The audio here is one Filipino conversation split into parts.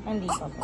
Hindi pa po.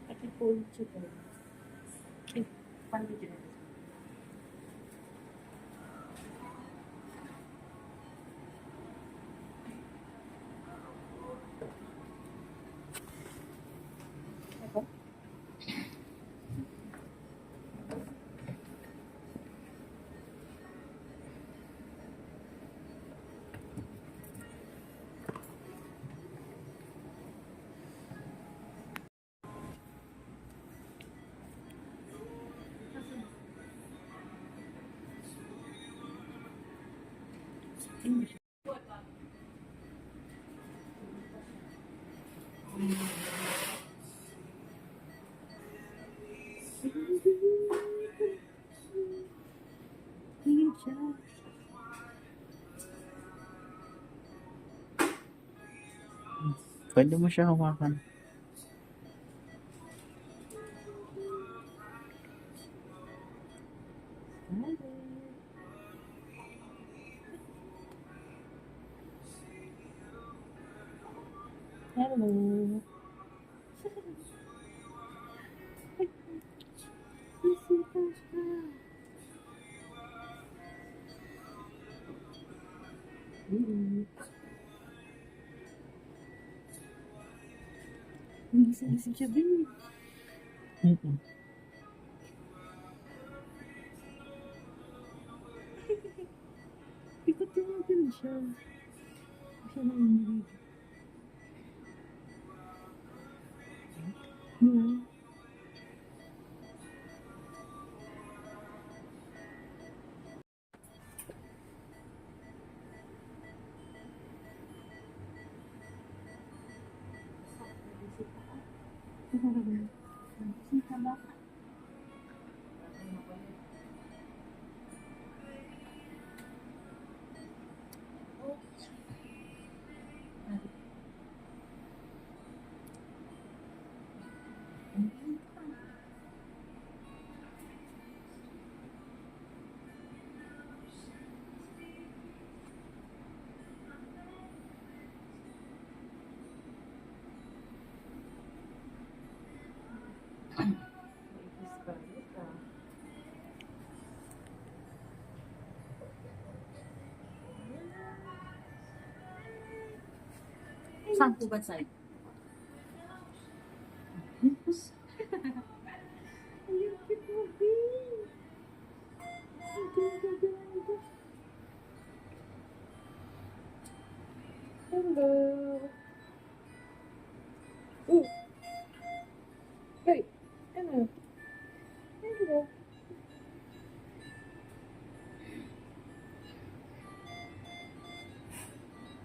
Pati po yung sugar. Paano dyan? Ako? Tingin siya. Pwede mo siya hawakan. Hello. Sisita siya. Gising-gising siya, babe. Ikot yung natin siya. Siya na yung Sita ba? Saan po ba sa'yo? Hello. Oh. Hey. Hello. Hello.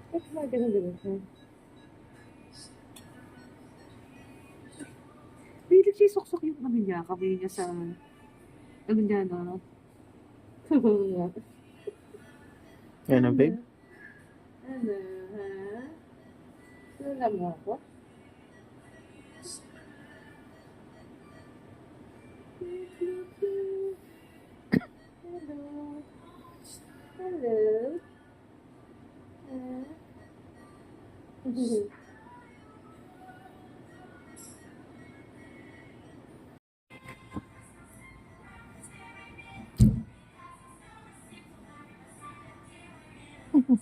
Ba't ba ganun siya? Hindi nagsisok-sok yung kami niya sa ano niya, no? Yan ang babe. Ano, ha? Wala mo ako? Hello. Hello. Wait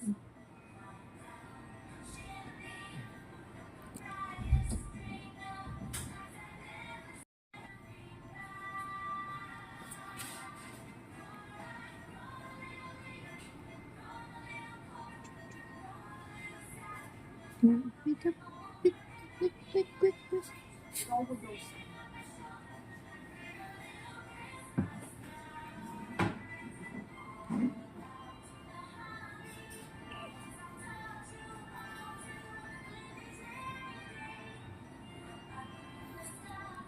up. Wait, wait, wait, wait, wait.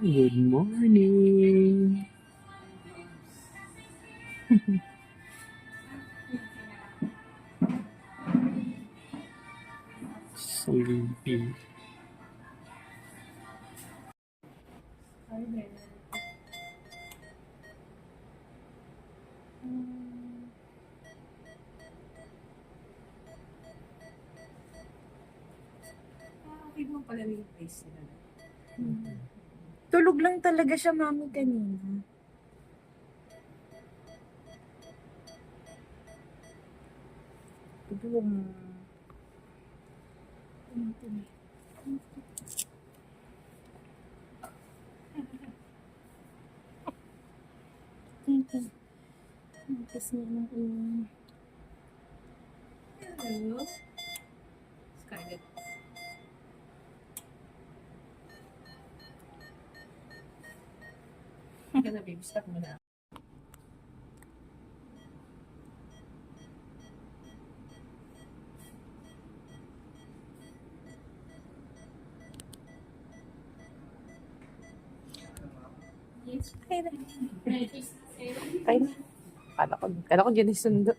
Good morning. Sleepy. Okay naman pala yung place nila. Tulog lang talaga siya, mami, kanina. Tulog. Thank you. Kasi naman Hello? Scarlett. Hindi na, baby. Stop mo na. Kaya na. Kala ko dyan ay sundo.